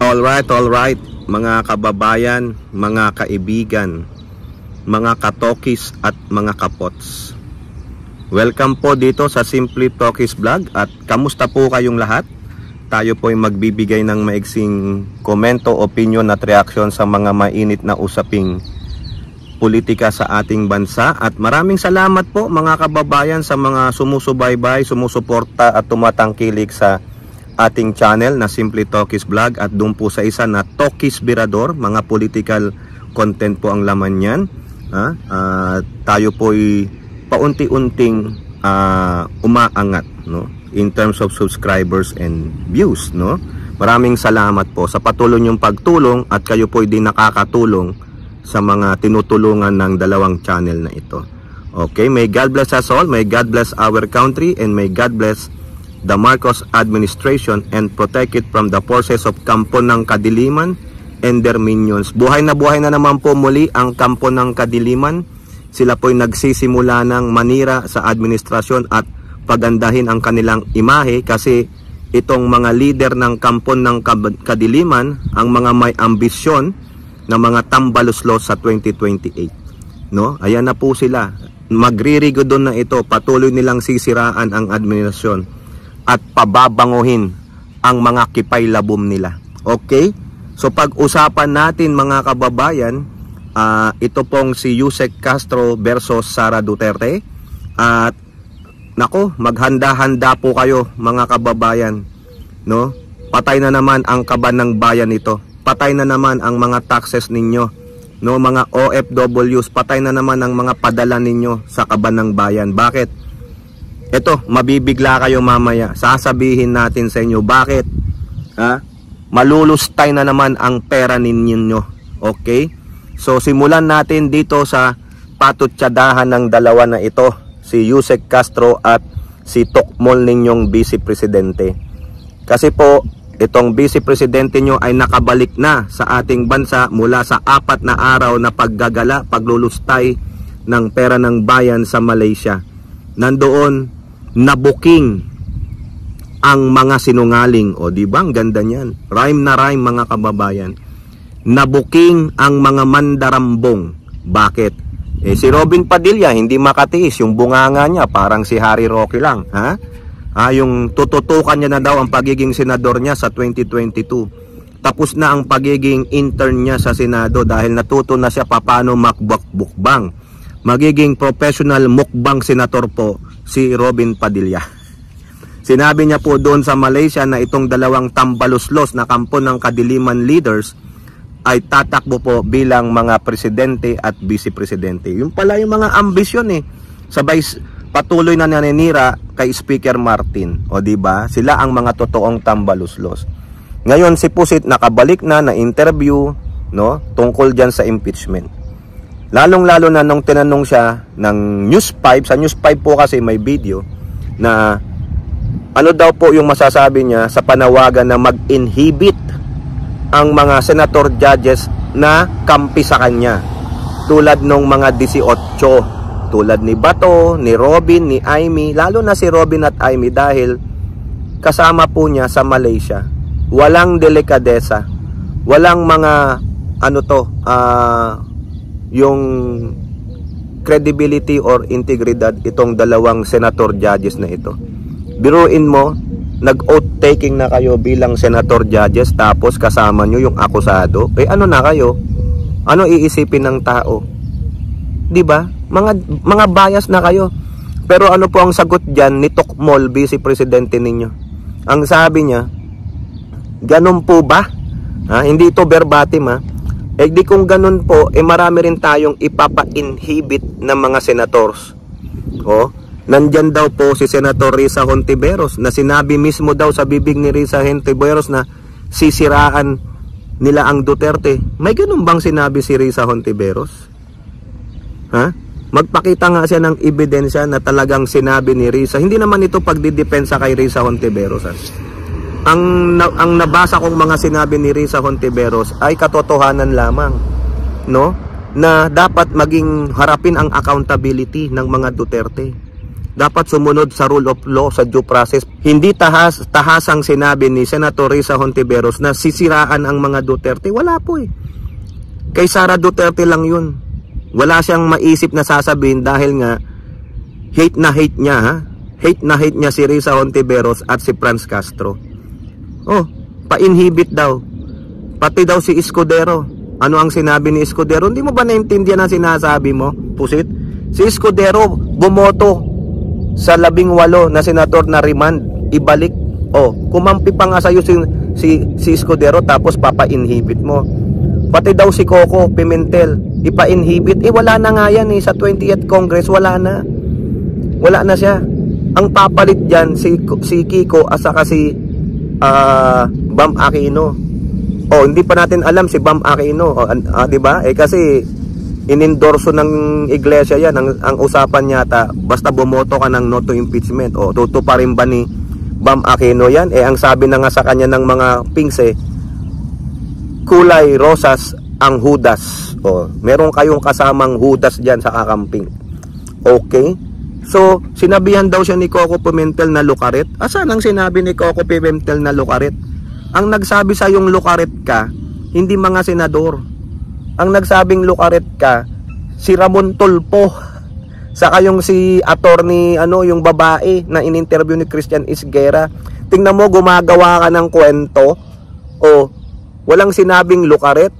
Alright, mga kababayan, mga kaibigan, mga katokis at mga kapots. Welcome po dito sa Simply Tokis Vlog at kamusta po kayong lahat? Tayo po ay magbibigay ng maiksing komento, opinion at reaksyon sa mga mainit na usaping politika sa ating bansa. At maraming salamat po mga kababayan sa mga sumusubaybay, sumusuporta at tumatangkilik sa ating channel na Simply Tokis Vlog at doon po sa isa na Tokis Birador. Mga political content po ang laman yan. Tayo po ay paunti-unting umaangat, no, in terms of subscribers and views, no. Maraming salamat po sa patuloy niyong pagtulong at kayo po ay din nakakatulong sa mga tinutulungan ng dalawang channel na ito. Okay, may God bless us all, may God bless our country, and may God bless the Marcos administration and protect it from the forces of Kampo ng Kadiliman and their minions. Buhay na naman po muli ang Kampo ng Kadiliman. Sila po'y nagsisimula ng manira sa administrasyon at pagandahin ang kanilang imahe kasi itong mga leader ng Kampo ng Kadiliman ang mga may ambisyon na mga tambaluslos sa 2028. No? Ayan na po sila. Magririgo doon na ito. Patuloy nilang sisiraan ang administrasyon at pababanguhin ang mga kipay-labom nila. Okay? So pag-usapan natin mga kababayan, ito pong si Yusek Castro versus Sara Duterte. At nako, maghanda-handa po kayo mga kababayan, no? Patay na naman ang kaban ng bayan ito. Patay na naman ang mga taxes ninyo, no, mga OFWs. Patay na naman ang mga padala ninyo sa kaban ng bayan. Bakit? Ito, mabibigla kayo mamaya. Sasabihin natin sa inyo bakit. Malulustay na naman ang pera ninyo. Okay? So simulan natin dito sa patutsadahan ng dalawa na ito, si Yusek Castro at si Tokmol ninyong Vice Presidente. Kasi po, itong Vice Presidente nyo ay nakabalik na sa ating bansa mula sa 4 na araw na paggagala, paglulustay ng pera ng bayan sa Malaysia. Nandoon nabuking ang mga sinungaling. O di ba ang ganda niyan? Rhyme na rhyme mga kababayan. Nabuking ang mga mandarambong. Bakit? Si Robin Padilla hindi makatiis. Yung bunganga niya parang si Harry Roque lang. Yung tututukan niya na daw ang pagiging senador niya sa 2022. Tapos na ang pagiging intern niya sa Senado dahil natuto na siya paano makbukbang. Magiging professional mukbang senator po si Robin Padilla. Sinabi niya po doon sa Malaysia na itong dalawang tambaluslos na Kampo ng Kadiliman leaders ay tatakbo po bilang mga presidente at vice presidente. Yung pala yung mga ambisyon Sabay patuloy na naninira kay Speaker Martin. O di ba? Sila ang mga totoong tambaluslos. Ngayon si Pusit nakabalik na interview, no, tungkol diyan sa impeachment. Lalong-lalo na nung tinanong siya ng News 5, sa News 5 po kasi may video na ano daw po yung masasabi niya sa panawagan na mag-inhibit ang mga senator judges na kampi sa kanya. Tulad nung mga 18, tulad ni Bato, ni Robin, ni Aimee, lalo na si Robin at Aimee dahil kasama po niya sa Malaysia. Walang delikadesa, walang mga yung credibility or integridad itong dalawang senator judges na ito. Biruin mo, nag-oath taking na kayo bilang senator judges tapos kasama nyo yung akusado. Ano na kayo? Ano iisipin ng tao? 'Di ba? Mga bias na kayo. Pero ano po ang sagot diyan ni Tokmol, Vice Presidente ninyo? Ang sabi niya, ganun po ba? Hindi ito verbatim di kung ganun po, marami rin tayong ipapa-inhibit ng mga senators. Nandyan daw po si Senator Risa Hontiveros na sinabi mismo daw sa bibig ni Risa Hontiveros na sisiraan nila ang Duterte. May ganun bang sinabi si Risa Hontiveros? Magpakita nga siya ng ebidensya na talagang sinabi ni Risa. Hindi naman ito pagdidepensa kay Risa Hontiveros. Ang nabasa kong mga sinabi ni Risa Hontiveros ay katotohanan lamang, no? Na dapat maging harapin ang accountability ng mga Duterte. dapat sumunod sa rule of law, sa due process. Hindi tahasang sinabi ni Senator Risa Hontiveros na sisiraan ang mga Duterte. Wala po eh. Kay Sara Duterte lang yun. Wala siyang maisip na sasabihin dahil nga hate na hate niya, ha? Hate na hate niya si Risa Hontiveros at si Franz Castro. Oh, pa-inhibit daw. Pati daw si Escudero. Ano ang sinabi ni Escudero? Hindi mo ba naintindihan ang sinasabi mo, pusit? Si Escudero bumoto sa 18 na senador na remand, ibalik. Oh, kumampi pa nga sa'yo si Escudero tapos papa-inhibit mo. Pati daw si Coco Pimentel, ipa-inhibit. Wala na nga yan eh. Sa 20th Congress, wala na. Wala na siya. Ang papalit dyan, si Kiko at saka si Bam Aquino. Oh, hindi pa natin alam si Bam Aquino. Oh, diba? Kasi inendorso ng iglesia yan. Ang usapan yata, basta bumoto ka ng no to impeachment. O, tutuparin ba ni Bam Aquino yan? Ang sabi na nga sa kanya ng mga pings kulay rosas ang Judas. O, meron kayong kasamang Judas dyan sa kakamping. Okay? So, sinabihan daw siya ni Coco Pimentel na lukaret. Asan ang sinabi ni Coco Pimentel na lukaret? Ang nagsabi sa yung lukaret ka, hindi mga senador. Ang nagsabing lukaret ka, si Ramon Tulfo. Saka yung si attorney, yung babae na in-interview ni Christian Isguera. Tingnan mo, gumagawa ka ng kwento. O, walang sinabing lukaret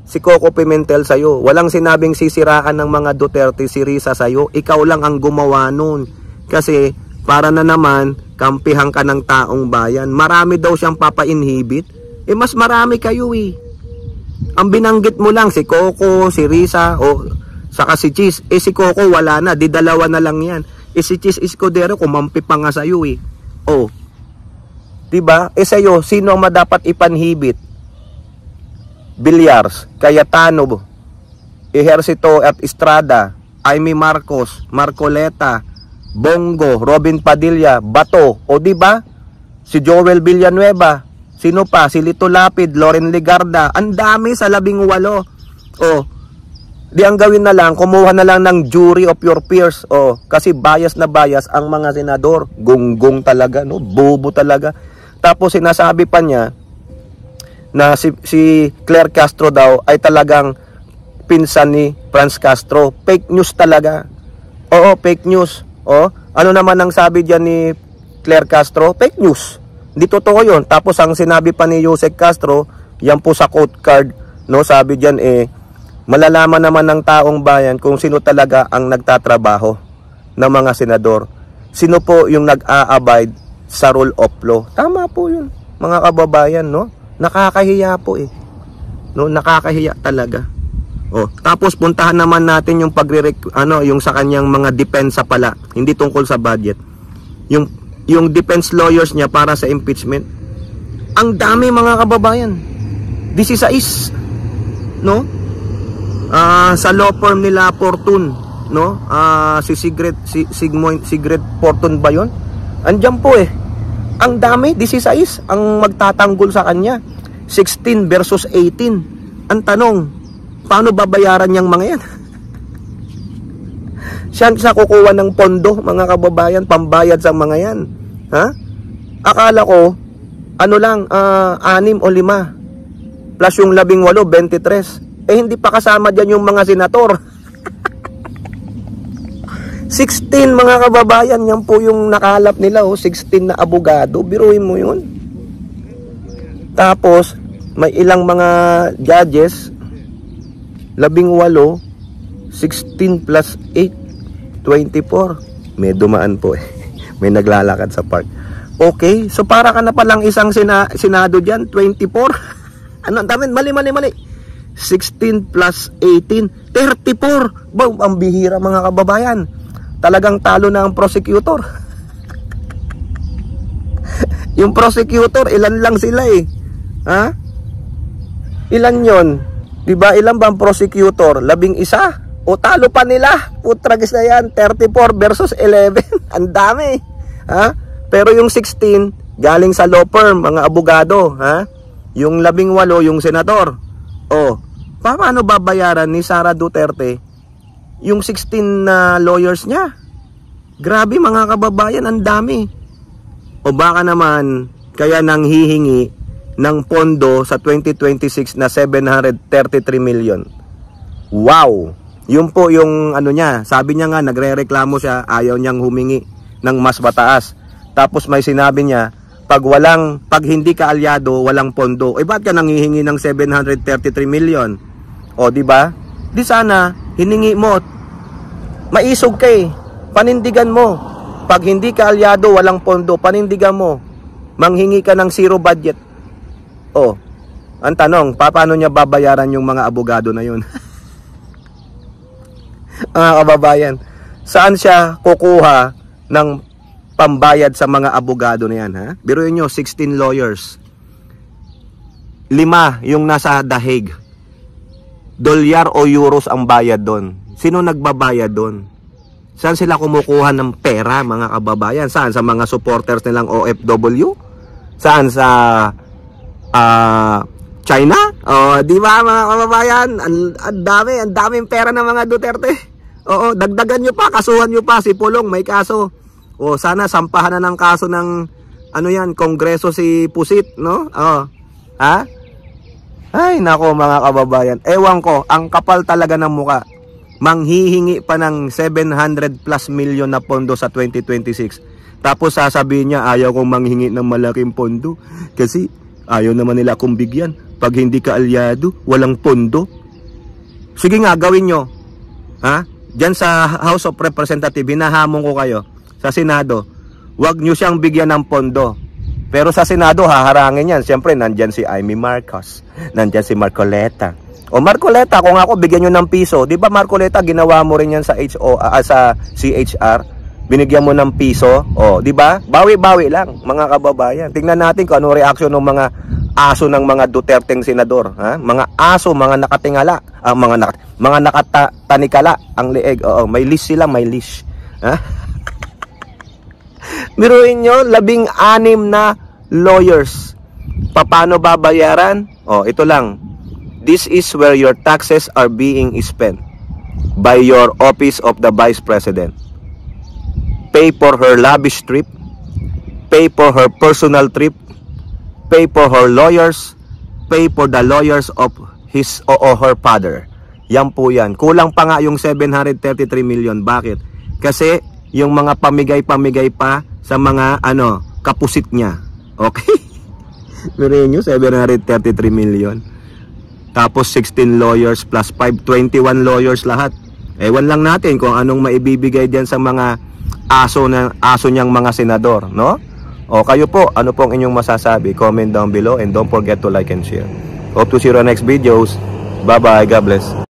si Coco Pimentel sa'yo. Walang sinabing sisiraan ng mga Duterte si Risa sa'yo. Ikaw lang ang gumawa nun. Kasi, para na naman, kampihan ka ng taong bayan. Marami daw siyang papa-inhibit. Mas marami kayo eh. Ang binanggit mo lang si Coco, si Risa, o saka si Cheese. Si Coco wala na, di dalawa na lang yan. Si Cheese Escudero, kumampi pa nga sa'yo eh. Oh, diba? Sa'yo, sino ang madapat ipanhibit? Bilyars, Cayetano, Ejercito at Estrada, Amy Marcos, Marcoleta, Bongo, Robin Padilla, Bato, o diba? Si Joel Villanueva, sino pa? Si Lito Lapid, Loren Legarda, ang dami sa 18. O, di ang gawin na lang, kumuha na lang ng jury of your peers. O, kasi bias na bias ang mga senador. Gunggong talaga, no? Bobo talaga. Tapos sinasabi pa niya na si Claire Castro daw ay talagang pinsan ni Franz Castro. Fake news talaga. Oo, fake news. O, ano naman ang sabi diyan ni Claire Castro? Fake news. Hindi totoo yun. Tapos ang sinabi pa ni Yusek Castro, yan po sa quote card, no, sabi diyan malalaman naman ng taong bayan kung sino talaga ang nagtatrabaho ng mga senador. Sino po yung nag-a-abide sa rule of law. Tama po yun, mga kababayan, no? Nakakahiya po eh. No, nakakahiya talaga. Oh, tapos puntahan naman natin yung yung sa kanyang mga depensa pala, hindi tungkol sa budget. Yung defense lawyers niya para sa impeachment. Ang dami mga kababayan. 16, no? Sa law firm nila Fortune, no? Si Sigrid Fortune ba 'yon? Andiyan po eh. Ang dami, 16 ang magtatanggol sa kanya. 16 versus 18. Ang tanong, paano babayaran niyang mga yan? Siya kukuha ng pondo, mga kababayan, pambayad sa mga yan. Ha? Akala ko, 6 o 5. Plus yung 18, 23. Hindi pa kasama dyan yung mga senator. 16 mga kababayan, yan po yung nakalap nila, 16 na abogado, biruin mo yun. Tapos, may ilang mga judges, 18, 16 plus 8, 24. May dumaan po eh. May naglalakad sa park. Okay, so para ka na palang isang senado dyan, 24. Ano, dami, mali. 16 plus 18, 34. Ang bihira mga kababayan. Talagang talo na ang prosecutor. Yung prosecutor, ilan lang sila eh. Ha? Ilan yon? Diba, ilan ba ang prosecutor? 11? O talo pa nila. Putragis na yan. 34 versus 11. Ang dami. Ha? Pero yung 16, galing sa law firm, mga abogado. Ha? Yung 18, yung senador. O, paano babayaran ni Sara Duterte yung 16 na lawyers niya? Grabe mga kababayan, ang dami. O baka naman, kaya nang hihingi ng pondo sa 2026 na 733 million. Wow! Yun po yung ano niya. Sabi niya nga, nagre-reklamo siya, ayaw niyang humingi ng mas mataas. Tapos may sinabi niya, pag hindi ka alyado, walang pondo. Eh ba't ka nanghihingi ng 733 million? O di ba? Di sana hiningi mo. Maisog ka eh. Panindigan mo. Pag hindi ka alyado, walang pondo, panindigan mo. Manghingi ka ng zero budget. O, ang tanong, paano niya babayaran yung mga abogado na yun? Mga kababayan, saan siya kukuha ng pambayad sa mga abogado na yan, ha? Biruin nyo, 16 lawyers. 5 yung nasa The Hague. Dolyar o euros ang bayad doon. Sino nagbabayad doon? Saan sila kumukuha ng pera, mga kababayan? Saan? Sa mga supporters nilang OFW? Saan? Sa China? O, di ba mga kababayan? Ang daming pera ng mga Duterte. Oo, dagdagan nyo pa, kasuhan nyo pa. Si Pulong may kaso. O, sana sampahan na ng kaso ng ano yan, Kongreso si Pusit, no? O, ha? Ay, nako mga kababayan. Ewan ko, ang kapal talaga ng muka. Manghihingi pa ng 700 plus million na pondo sa 2026. Tapos sasabihin niya, ayaw kong manghingi ng malaking pondo. Kasi ayaw naman nila akong bigyan. Pag hindi ka alyado, walang pondo. Sige nga, gawin nyo. Ha? Diyan sa House of Representatives, hinahamon ko kayo. Sa Senado, wag nyo siyang bigyan ng pondo. Pero sa Senado, haharangin yan. Siyempre, nandyan si Amy Marcos. Nandyan si Marcoleta. O Marcoleta, kung ako bigyan nyo ng piso, di ba Marcoleta, ginawa mo rin yan sa sa CHR? Binigyan mo ng piso. O, di ba? Bawi-bawi lang, mga kababayan. Tingnan natin kung ano reaksyon ng mga aso ng mga Duterteng senador, ha? Mga aso, mga nakatingala, mga nakatanikala ang leeg. Oo, may leash sila, may leash. Ha? Biruin nyo, 16 na lawyers. Paano babayaran? O, ito lang. This is where your taxes are being spent by your office of the Vice President. Pay for her lavish trip, pay for her personal trip, pay for her lawyers, pay for the lawyers of his or her father. Yan po yan. Kulang pa nga yung 733 million. Bakit? Kasi yung mga pamigay-pamigay pa sa mga kapusit niya. Okay? Meron nyo, 733 million. Tapos 16 lawyers plus 5, 21 lawyers lahat. Ewan lang natin kung anong maibibigay diyan sa mga aso niyang mga senador, no? O kayo po, ano pong inyong masasabi? Comment down below and don't forget to like and share. Hope to see you on next videos. Bye bye, God bless.